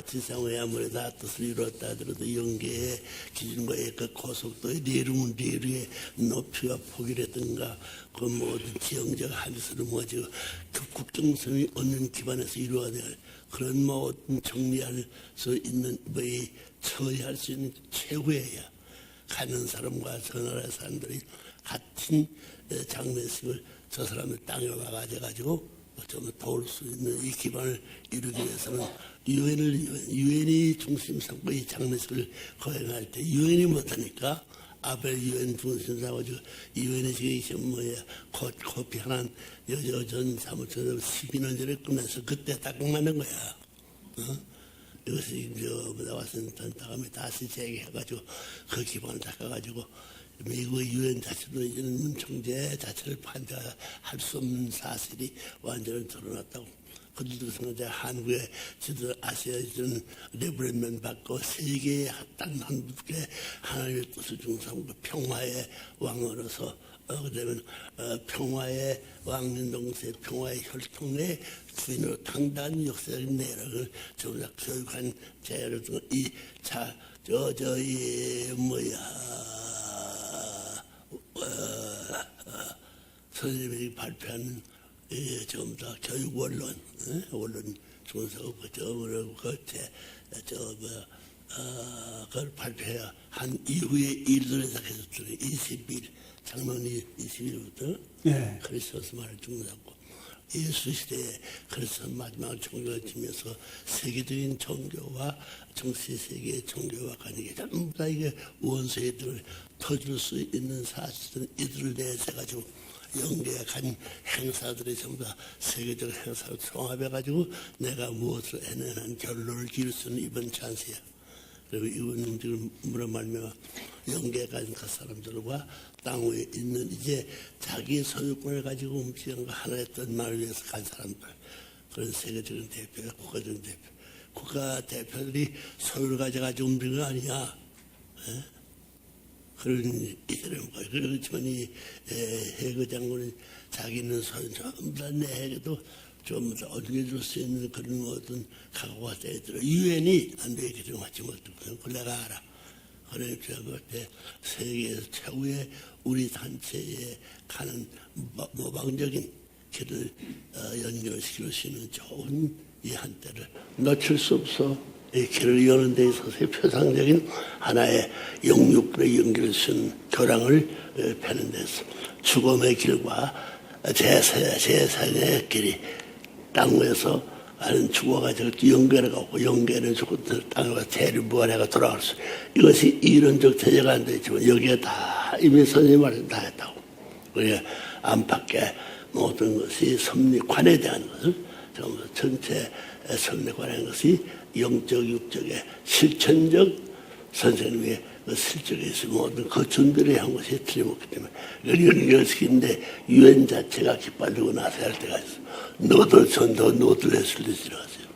지상의 아무래도 뜻을 이뤘다 하더라도 영계의 기준과의 그 고속도의 내류의 높이와 폭이라든가 그 모든 지형적 한수를 모아지고 그 국정성이 없는 기반에서 이루어야 될 그런 모든 정리할 수 있는 뭐에 처리할 수 있는 최고예요. 가는 사람과 저 나라 사람들이 같은 장례식을 저 사람의 땅에 와가지고 좀 도울 수 있는 이 기반을 이루기 위해서는 유엔이 중심 삼고 이 장례식을 거행할 때 유엔이 못하니까 아벨 유엔 중심 삼아가지고 유엔이 지금 뭐야 코피 하나 여전 사무처럼 12년 전에 끝나서 그때 딱 맞는 거야. 이것이 와싱턴 다음에 다시 재개해가지고 그 기반을 닦아가지고 미국의 유엔 자체도 이제는 문총재 자체를 반대할 수 없는 사실이 완전히 드러났다고. 그들도 생각해 한국의 지도 아시아 지도는 레버리면 받고 세계의 딱 한국의 하나님의 뜻을 중심하고 평화의 왕으로서 그러면 평화의 왕민동세 평화의 혈통의 주인으로 당당한 역사적인 내력을 정작 교육한 제를 두고 이 선생님이 발표하는 전부 다 교육 원론 중에서 그걸 발표해야 한 이후의 일들에서 계속 들어요. 20일 장로님 20일부터 예. 그리스도스 말을 중단하고 예수 시대에 그리스도 마지막 종교가 지면서 세계적인 종교와 정치 세계의 종교와 관계 전부 다 이게 원수애들을 터줄 수 있는 사실은 이들을 내세가지고 영계에 간 행사들이 전부 다 세계적 행사를 종합해가지고 내가 무엇을 해내는 결론을 지을 수 있는 이번 찬스야. 그리고 이번 지금 물어 말미암아 영계에 간 그 사람들과 땅 위에 있는 이제 자기 소유권을 가지고 움직이는 거 하나 했던 말을 위해서 간 사람들, 그런 세계적인 대표, 국가적인 대표, 국가 대표들이 소유를 가져가지고 움직이는 거 아니야. 에? 그런 이들은 거예요. 그렇지만 이 해그 장군은 자기는 소유 전부 다 내 해계도 좀 더 어떻게 줄 수 있는 그런 어떤 각오가 되더라. 유엔이 안 되게 좀 하지 못하고 그걸 내가 알아. 그래 제가 그때 세계에서 최후의 우리 단체에 가는 모방적인 길을 연결시킬 수 있는 좋은 이 한때를 놓칠 수 없어. 이 길을 여는 데 있어서의 표상적인 하나의 영육으로 연결시키는 교량을 펴는 데서 죽음의 길과 제사의 길이 땅 위에서 나는 죽어가지고 연결해가고 연결해 죽고 땅에 가서 대리부활해가 돌아갈 수 이것이 이론적 제재가 안 되지만 여기에 다 이미 선생님 말을 다 했다고. 우리가 안팎의 모든 것이 섭리관에 대한 것을 전부 전체 섭리관에 대한 것이 영적 육적의 실천적 선생님의 그 실적에 있으면 모든 그 준비를 한 것이 틀림없기 때문에 이걸 연결시키는데 유엔 자체가 기빨리고 나서야 할 때가 있어. 너들 전도 너들 했을 때 지나가세요.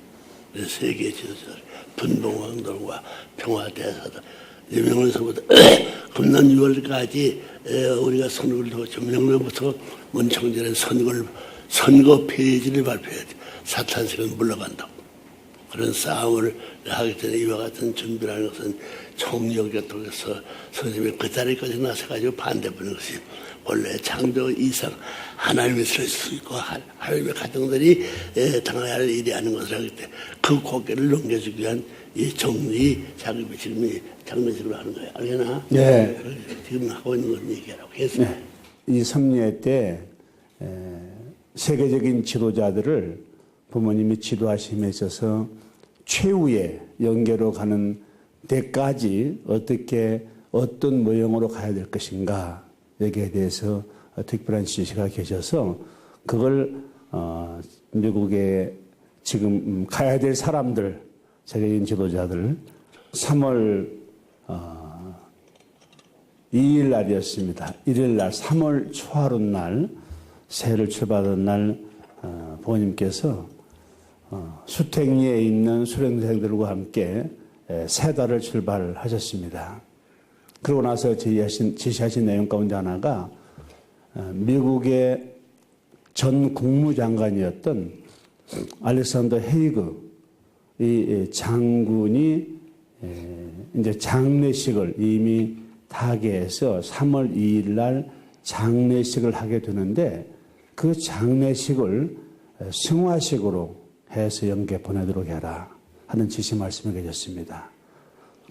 세계 지도자 분봉왕들과 평화대사들 명령서부터 금년 6월까지 우리가 선거를 도왔죠. 명령부터 문총재는 선거 폐지를 발표해야 돼. 사탄세는 물러간다고. 그런 싸움을 하기 전에 이와 같은 준비라는 것은 총력에 통해서 선생님이 그 자리까지 나서가지고 반대하는 것이 원래 창조 이상 하나님이 설 수 있고 하나님의 가정들이 당해야 할 일이 아닌 것을 하기 때문에 그 고개를 넘겨주기 위한 이 정리 자금이 지금 장례식으로 하는 거예요. 알겠나? 네. 지금 하고 있는 건 얘기하라고 해서. 네. 이 섭리회 때 세계적인 지도자들을 부모님이 지도하심에 있어서 최후의 영계로 가는 데까지 어떤 모형으로 가야 될 것인가 여기에 대해서 특별한 지시가 계셔서 그걸 미국에 지금 가야 될 사람들 세계적인 지도자들 3월 2일 날이었습니다. 1일 날 3월 초하룻 날 새해를 출발하는 날 부모님께서 수택리에 있는 수련생들과 함께 세 달을 출발하셨습니다. 그러고 나서 지시하신 내용 가운데 하나가 미국의 전 국무장관이었던 알렉산더 헤이그 이 장군이 이제 장례식을 이미 타계해서 3월 2일 날 장례식을 하게 되는데 그 장례식을 승화식으로 해서 영계 보내도록 해라 하는 지시 말씀이 계셨습니다.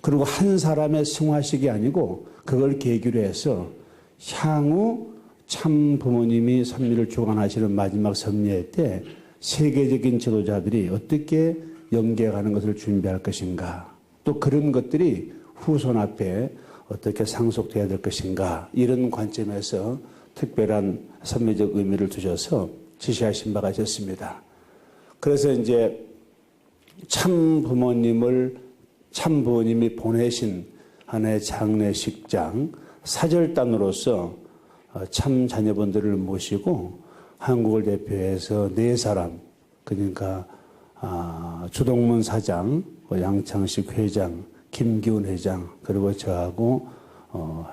그리고 한 사람의 승화식이 아니고 그걸 계기로 해서 향후 참 부모님이 섭리를 주관하시는 마지막 섭리회 때 세계적인 지도자들이 어떻게 영계에 가는 것을 준비할 것인가, 또 그런 것들이 후손 앞에 어떻게 상속돼야 될 것인가, 이런 관점에서 특별한 섭리적 의미를 두셔서 지시하신 바가 있었습니다. 그래서 이제 참 부모님이 보내신 하나의 장례식장 사절단으로서 참 자녀분들을 모시고 한국을 대표해서 4사람, 그러니까 주동문 사장, 양창식 회장, 김기훈 회장, 그리고 저하고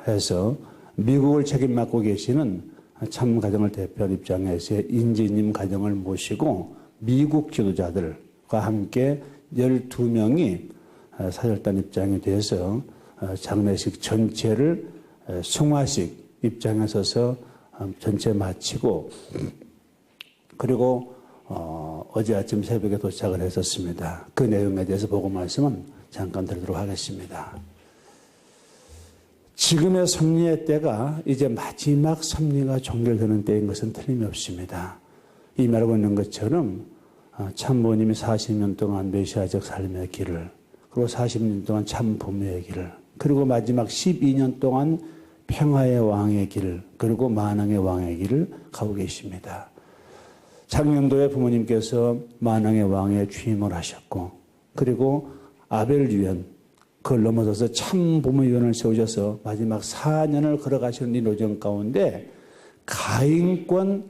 해서 미국을 책임 맡고 계시는 참 가정을 대표한 입장에서 인지님 가정을 모시고 미국 지도자들과 함께 12명이 사절단 입장이 돼서 장례식 전체를 승화식 입장에 서서 전체 마치고, 그리고 어제 아침 새벽에 도착을 했었습니다. 그 내용에 대해서 보고 말씀은 잠깐 드리도록 하겠습니다. 지금의 섭리의 때가 이제 마지막 섭리가 종결되는 때인 것은 틀림없습니다. 이 말하고 있는 것처럼 참부모님이 40년 동안 메시아적 삶의 길을, 그리고 40년 동안 참 부모의 길을, 그리고 마지막 12년 동안 평화의 왕의 길, 그리고 만왕의 왕의 길을 가고 계십니다. 작년도에 부모님께서 만왕의 왕에 취임을 하셨고, 그리고 아벨 유언, 그걸 넘어서서 참 부모 유언을 세우셔서 마지막 4년을 걸어가시는 이 노정 가운데 가인권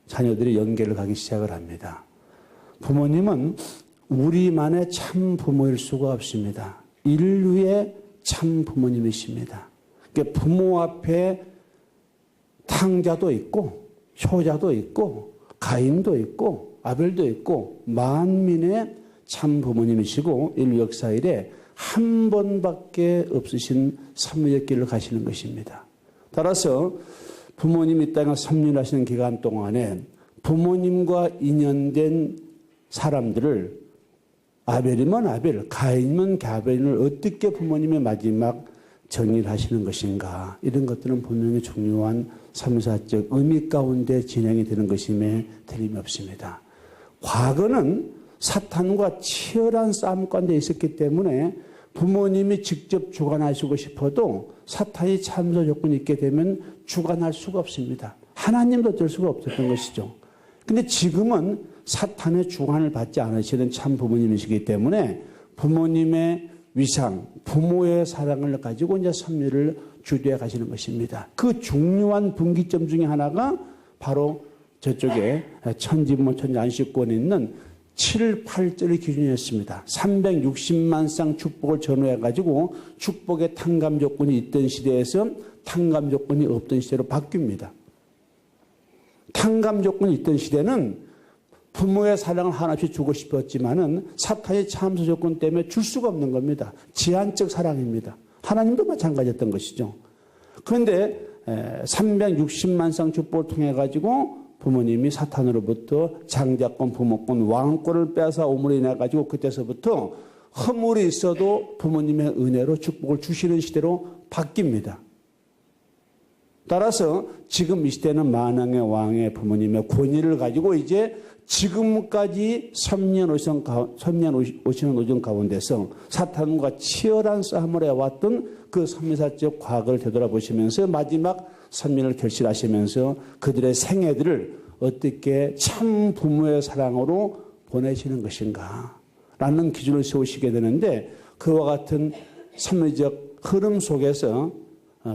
자녀들이 연계를 가기 시작을 합니다. 부모님은 우리만의 참 부모일 수가 없습니다. 인류의 참 부모님이십니다. 그러니까 부모 앞에 탕자도 있고 효자도 있고 가인도 있고 아벨도 있고 만민의 참 부모님이시고 인류 역사 이래 한 번밖에 없으신 섭리의 길을 가시는 것입니다. 따라서 부모님이 이 땅에 섭리하시는 기간 동안에 부모님과 인연된 사람들을 아벨이면 아벨, 가인이면 가벨을 어떻게 부모님의 마지막 정의를 하시는 것인가, 이런 것들은 분명히 중요한 삼사적 의미 가운데 진행이 되는 것임에 틀림이 없습니다. 과거는 사탄과 치열한 싸움 가운데 있었기 때문에 부모님이 직접 주관하시고 싶어도 사탄이 참소 조건이 있게 되면 주관할 수가 없습니다. 하나님도 어쩔 수가 없었던 것이죠. 근데 지금은 사탄의 주관을 받지 않으시는 참 부모님이시기 때문에 부모님의 위상, 부모의 사랑을 가지고 이제 섭리를 주도해 가시는 것입니다. 그 중요한 분기점 중에 하나가 바로 저쪽에 천지모 천지안식권에 있는 7, 8절의 기준이었습니다. 360만 쌍 축복을 전후해 가지고 축복의 탕감 조건이 있던 시대에서 탕감 조건이 없던 시대로 바뀝니다. 탕감 조건이 있던 시대는 부모의 사랑을 하나씩 주고 싶었지만은 사탄의 참소 조건 때문에 줄 수가 없는 겁니다. 제한적 사랑입니다. 하나님도 마찬가지였던 것이죠. 그런데 360만 쌍 축복을 통해 가지고 부모님이 사탄으로부터 장자권, 부모권, 왕권을 빼앗아 오므로 인해 가지고 그때서부터 허물이 있어도 부모님의 은혜로 축복을 주시는 시대로 바뀝니다. 따라서 지금 이 시대는 만왕의 왕의 부모님의 권위를 가지고 이제 지금까지 섭리해 오시는 오정 가운데서 사탄과 치열한 싸움을 해왔던 그 섭리사적 과거를 되돌아보시면서 마지막 섭리를 결실하시면서 그들의 생애들을 어떻게 참 부모의 사랑으로 보내시는 것인가 라는 기준을 세우시게 되는데, 그와 같은 섭리적 흐름 속에서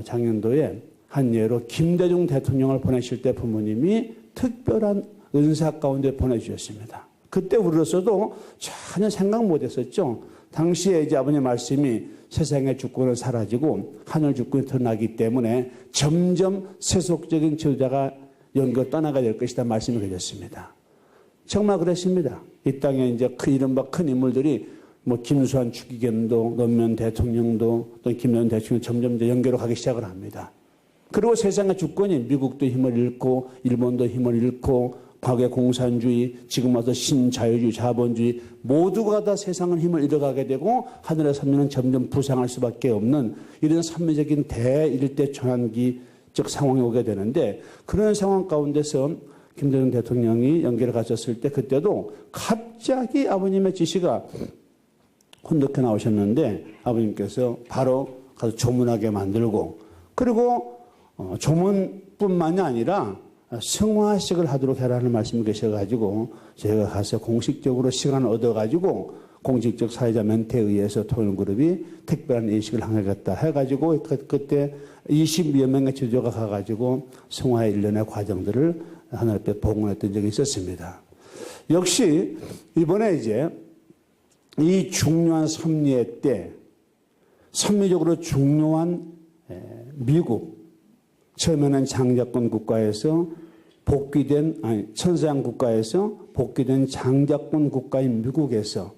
작년도에 한 예로 김대중 대통령을 보내실 때 부모님이 특별한 은사 가운데 보내주셨습니다. 그때 우리로서도 전혀 생각 못했었죠. 당시에 이제 아버님 말씀이 세상의 주권은 사라지고 하늘 주권이 드러나기 때문에 점점 세속적인 지도자가 연결 떠나가야 될 것이다 말씀이 계셨습니다. 정말 그렇습니다. 이 땅에 이제 이른바 큰 인물들이 뭐 김수환 추기경도 노무현 대통령도 또 김대중 대통령 점점 더 연결로 가기 시작을 합니다. 그리고 세상의 주권이 미국도 힘을 잃고 일본도 힘을 잃고 과거의 공산주의, 지금 와서 신자유주의, 자본주의 모두가 다 세상은 힘을 잃어가게 되고 하늘의 선민은 점점 부상할 수밖에 없는 이런 선미적인 대일대 전환기적 상황이 오게 되는데 그런 상황 가운데서 김대중 대통령이 연결을 가졌을 때 그때도 갑자기 아버님의 지시가 혼덕해 나오셨는데 아버님께서 바로 가서 조문하게 만들고 그리고 조문뿐만이 아니라 성화식을 하도록 해라는 말씀이 계셔가지고 제가 가서 공식적으로 시간을 얻어가지고 공식적 사회자 멘트에 의해서 토론그룹이 특별한 인식을 하겠다 해가지고 그때 20여 명의 지도자가 가가지고 성화의 일련의 과정들을 하나님께 복원했던 적이 있었습니다. 역시 이번에 이제 이 중요한 섭리의 때 섭리적으로 중요한 미국 처음에는 장자권 국가에서 천사양 국가에서 복귀된 장자권 국가인 미국에서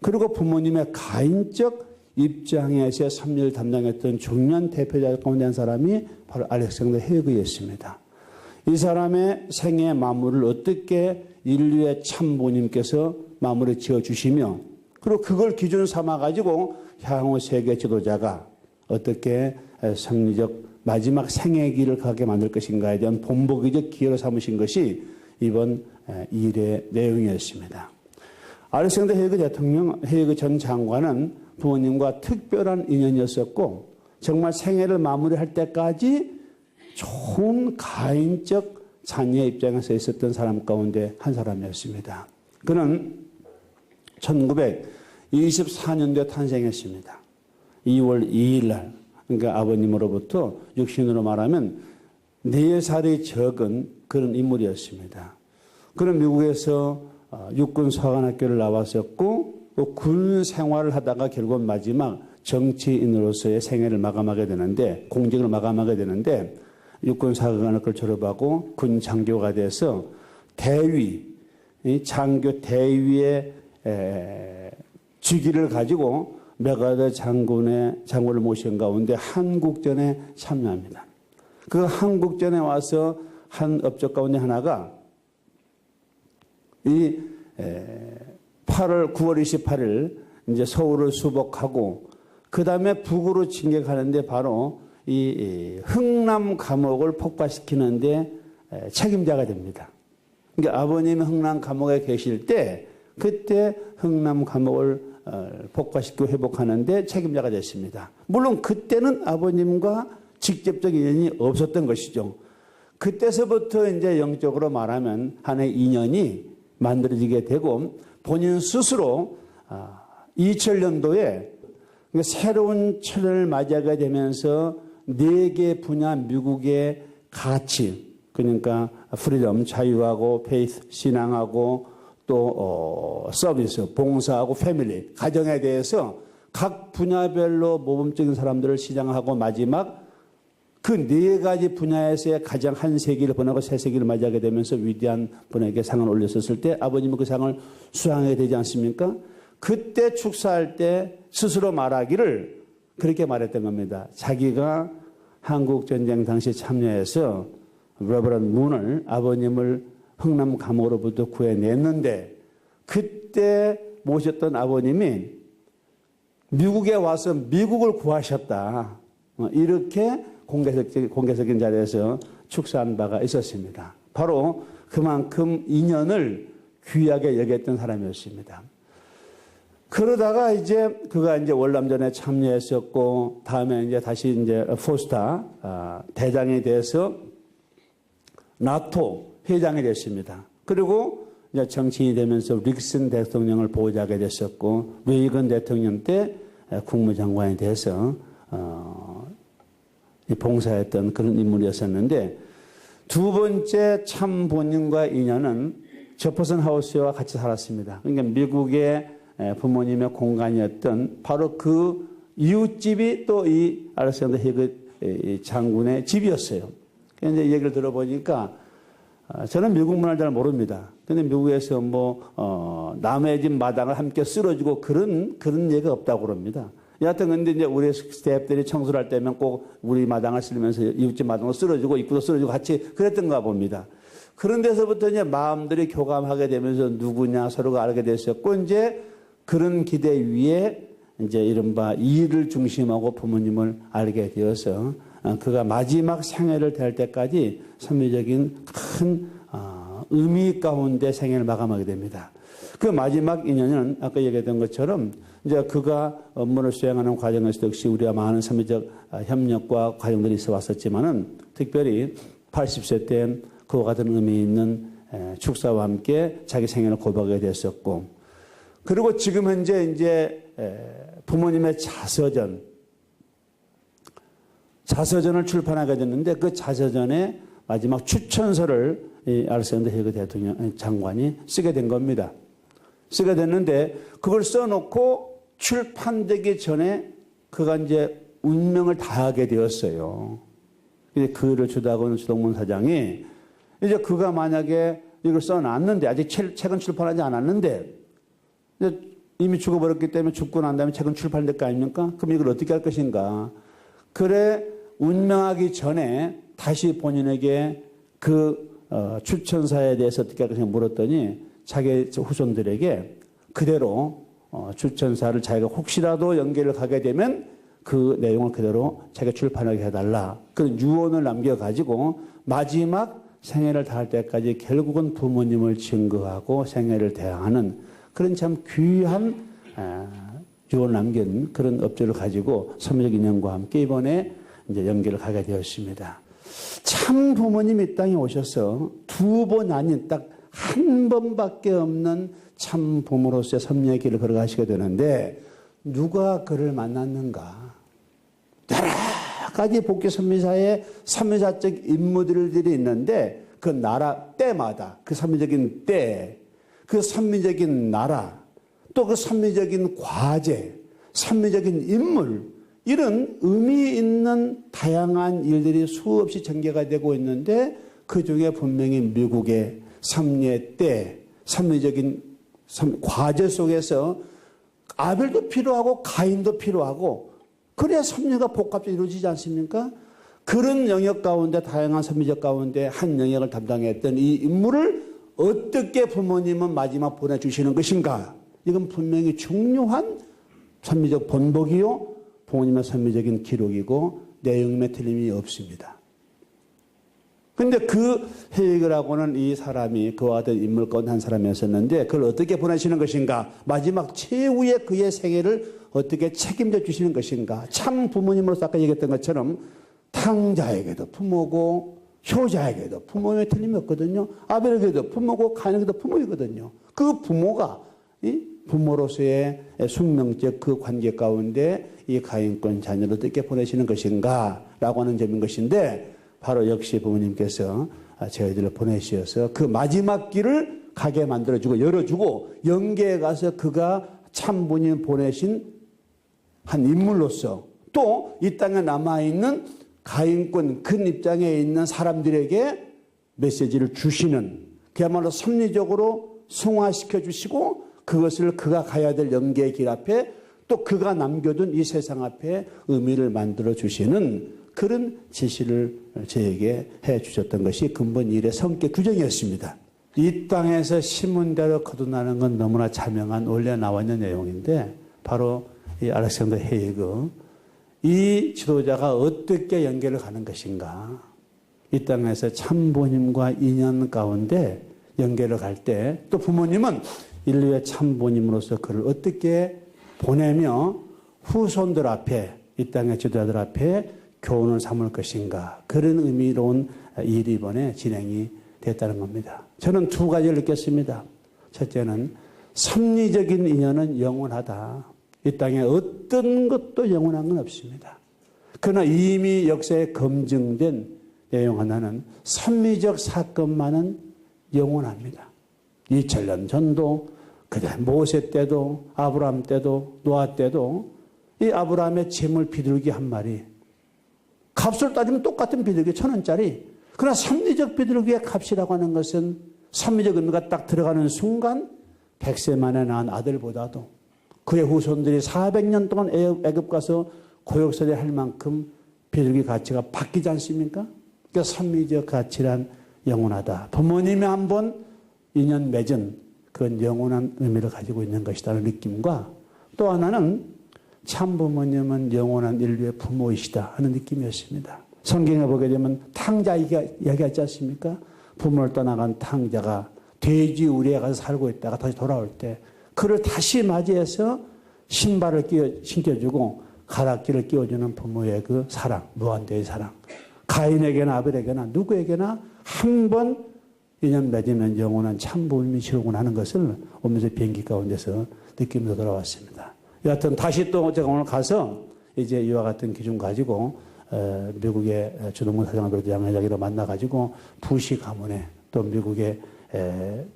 그리고 부모님의 가인적 입장에서 섭리를 담당했던 중요한 대표자 가운데 한 사람이 바로 알렉산더 헤이그였습니다. 이 사람의 생애의 마무리를 어떻게 인류의 참부모님께서 마무리 지어주시며 그리고 그걸 기준 삼아가지고 향후 세계 지도자가 어떻게 섭리적 마지막 생애 길을 가게 만들 것인가에 대한 본보기적 기회로 삼으신 것이 이번 일의 내용이었습니다. 알렉산더 헤이그 전 장관은 부모님과 특별한 인연이었었고 정말 생애를 마무리할 때까지 좋은 가인적 자녀의 입장에 서 있었던 사람 가운데 한 사람이었습니다. 그는 1924년도에 탄생했습니다. 2월 2일 날 그러니까 아버님으로부터 육신으로 말하면 4살이 적은 그런 인물이었습니다. 그는 미국에서 육군사관학교를 나왔었고 군 생활을 하다가 결국 마지막 정치인으로서의 생애를 마감하게 되는데 공직을 마감하게 되는데 육군사관학교를 졸업하고 군 장교가 돼서 대위, 장교 대위의 직위를 가지고 메가더 장군을 모신 가운데 한국전에 참여합니다. 그 한국전에 와서 한 업적 가운데 하나가 이 9월 28일 이제 서울을 수복하고 그 다음에 북으로 진격하는데 바로 이 흥남 감옥을 폭파시키는데 책임자가 됩니다. 그러니까 아버님이 흥남 감옥에 계실 때 그때 흥남 감옥을 폭파시키고 회복하는데 책임자가 됐습니다. 물론 그때는 아버님과 직접적 인연이 없었던 것이죠. 그때서부터 이제 영적으로 말하면 하나의 인연이 만들어지게 되고 본인 스스로 2000년도에 새로운 철을 맞이하게 되면서 4개 분야 미국의 가치 그러니까 프리덤 자유하고 페이스 신앙하고 또 서비스, 봉사하고 패밀리, 가정에 대해서 각 분야별로 모범적인 사람들을 시장하고 마지막 그 4가지 분야에서의 가장 한 세기를 보내고 새 세기를 맞이하게 되면서 위대한 분에게 상을 올렸었을 때 아버님은 그 상을 수상하게 되지 않습니까? 그때 축사할 때 스스로 말하기를 그렇게 말했던 겁니다. 자기가 한국전쟁 당시 참여해서 레버런 문을 아버님을 흥남 감옥으로부터 구해냈는데 그때 모셨던 아버님이 미국에 와서 미국을 구하셨다. 이렇게 공개적인 자리에서 축사한 바가 있었습니다. 바로 그만큼 인연을 귀하게 여겼던 사람이었습니다. 그러다가 이제 그가 이제 월남전에 참여했었고 다음에 이제 다시 이제 포스타 대장이 돼서 나토 회장이 됐습니다. 그리고 이제 정치인이 되면서 릭슨 대통령을 보좌하게 됐었고 레이건 대통령 때 국무장관이 돼서 봉사했던 그런 인물이었었는데 두 번째 참본인과의 인연은 저퍼슨 하우스와 같이 살았습니다. 그러니까 미국의 부모님의 공간이었던 바로 그 이웃집이 또 이 알렉산더 헤이그 장군의 집이었어요. 그런데 이 얘기를 들어보니까 저는 미국 문화를 잘 모릅니다. 근데 미국에서 남의 집 마당을 함께 쓸어주고 그런 얘기가 없다고 그럽니다. 여하튼 근데 이제 우리 스태프들이 청소를 할 때면 꼭 우리 마당을 쓸면서 이웃집 마당을 쓸어주고 입구도 쓸어주고 같이 그랬던가 봅니다. 그런 데서부터 이제 마음들이 교감하게 되면서 누구냐 서로가 알게 됐었고 이제 그런 기대 위에 이제 이른바 일을 중심하고 부모님을 알게 되어서 그가 마지막 생애를 될 때까지 선미적인 큰 의미 가운데 생애를 마감하게 됩니다. 그 마지막 인연은 아까 얘기했던 것처럼 이제 그가 업무를 수행하는 과정에서 역시 우리가 많은 선미적 협력과 과정들이 있어 왔었지만은 특별히 80세 때 그와 같은 의미 있는 축사와 함께 자기 생애를 고백하게 됐었고 그리고 지금 현재 이제 부모님의 자서전을 출판하게 됐는데 그 자서전의 마지막 추천서를 알렉산더 헤이그 대통령 장관이 쓰게 된 겁니다. 쓰게 됐는데 그걸 써놓고 출판되기 전에 그가 이제 운명을 다하게 되었어요. 글을 주다고 하는 주동문 사장이 이제 그가 만약에 이걸 써놨는데 아직 책은 출판하지 않았는데 이미 죽어버렸기 때문에 죽고 난 다음에 책은 출판될 거 아닙니까? 그럼 이걸 어떻게 할 것인가? 그래 운명하기 전에 다시 본인에게 그 추천사에 대해서 어떻게 할 것인가 물었더니 자기 후손들에게 그대로 추천사를 자기가 혹시라도 연계를 가게 되면 그 내용을 그대로 자기가 출판하게 해달라. 그런 유언을 남겨가지고 마지막 생애를 다할 때까지 결국은 부모님을 증거하고 생애를 대항하는 그런 참 귀한 유언을 남긴 그런 업적을 가지고 선미적 인연과 함께 이번에 이제 연결을 가게 되었습니다. 참 부모님이 이 땅에 오셔서 두 번 아닌 딱 한 번밖에 없는 참 부모로서의 섭리의 길을 걸어가시게 되는데 누가 그를 만났는가? 여러 가지 복귀 선미사의 선미사적 인물들이 있는데 그 나라 때마다 그 선미적인 때, 그 선미적인 나라, 또 그 선미적인 과제, 선미적인 인물 이런 의미 있는 다양한 일들이 수없이 전개가 되고 있는데 그중에 분명히 미국의 섭리의 때, 섭리적인 과제 속에서 아벨도 필요하고 가인도 필요하고 그래야 섭리가 복합적으로 이루어지지 않습니까? 그런 영역 가운데 다양한 섭리적 가운데 한 영역을 담당했던 이 인물을 어떻게 부모님은 마지막 보내주시는 것인가? 이건 분명히 중요한 섭리적 본보기요 부모님의 섭리적인 기록이고 내용에 틀림이 없습니다. 근데 그 헤이그라고는 이 사람이 그와 같은 인물 가운데 한 사람이었었는데 그걸 어떻게 보내시는 것인가? 마지막 최후의 그의 생애를 어떻게 책임져 주시는 것인가? 참 부모님으로서 아까 얘기했던 것처럼 탕자에게도 부모고 효자에게도 부모의 틀림이 없거든요. 아벨에게도 부모고 가인에게도 부모이거든요. 그 부모가 부모로서의 숙명적 그 관계 가운데 이 가인권 자녀를 어떻게 보내시는 것인가? 라고 하는 점인 것인데 바로 역시 부모님께서 저희들을 보내주셔서 그 마지막 길을 가게 만들어주고 열어주고 영계에 가서 그가 참 부모님 보내신 한 인물로서 또 이 땅에 남아있는 가인권 큰 입장에 있는 사람들에게 메시지를 주시는 그야말로 섭리적으로 승화시켜 주시고 그것을 그가 가야 될 영계의 길 앞에 또 그가 남겨둔 이 세상 앞에 의미를 만들어 주시는 그런 지시를 저에게 해 주셨던 것이 근본 일의 성격 규정이었습니다. 이 땅에서 심은 대로 거둔다는 건 너무나 자명한 원래 나와 있는 내용인데 바로 이 알렉산더 헤이그 이 지도자가 어떻게 연결을 가는 것인가? 이 땅에서 참 부모님과 인연 가운데 연결을 갈 때 또 부모님은 인류의 참 부모님으로서 그를 어떻게 보내며 후손들 앞에 이 땅의 지도자들 앞에 교훈을 삼을 것인가? 그런 의미로운 일이 이번에 진행이 됐다는 겁니다. 저는 두 가지를 느꼈습니다. 첫째는 섭리적인 인연은 영원하다. 이 땅에 어떤 것도 영원한 건 없습니다. 그러나 이미 역사에 검증된 내용 하나는 섭리적 사건만은 영원합니다. 2000년 전도 그다음 모세 때도 아브라함 때도 노아 때도 이 아브라함의 재물 비둘기 한 마리 값을 따지면 똑같은 비둘기 1,000원짜리 그러나 섭리적 비둘기의 값이라고 하는 것은 선미적 의미가 딱 들어가는 순간 100세 만에 낳은 아들보다도 그의 후손들이 400년 동안 애굽 가서 고역살이 할 만큼 비둘기 가치가 바뀌지 않습니까? 그러니까 선미적 가치란 영원하다. 부모님이 한번 인연 맺은 그건 영원한 의미를 가지고 있는 것이라는 느낌과 또 하나는 참 부모님은 영원한 인류의 부모이시다 하는 느낌이었습니다. 성경에 보게 되면 탕자 이야기하지 않습니까? 부모를 떠나간 탕자가 돼지 우리에 가서 살고 있다가 다시 돌아올 때 그를 다시 맞이해서 신발을 신겨주고 가락지를 끼워주는 부모의 그 사랑, 무한대의 사랑. 가인에게나 아벨에게나 누구에게나 한 번 인연 맺으면 영원한 참 부모님이시로군 하는 것을 오면서 비행기 가운데서 느끼면서 돌아왔습니다. 여하튼 다시 또 제가 오늘 가서 이제 이와 같은 기준 가지고 미국의 주동문 사장들도 양회장이로 만나가지고 부시 가문에 또 미국의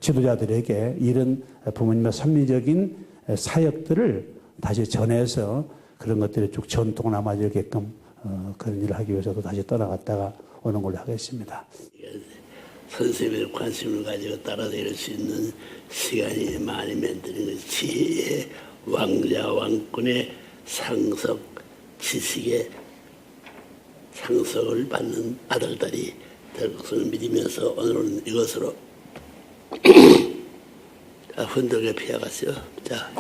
지도자들에게 이런 부모님의 선미적인 사역들을 다시 전해서 그런 것들이 쭉 전통 남아지게끔 그런 일을 하기 위해서도 다시 떠나갔다가 오는 걸로 하겠습니다. 선생님의 관심을 가지고 따라다닐 수 있는 시간이 많이 만드는 지혜의 왕자 왕군의 상석 지식의 상석을 받는 아들들이 될 것을 믿으면서 오늘은 이것으로 흔들게 피해갔어요. 자.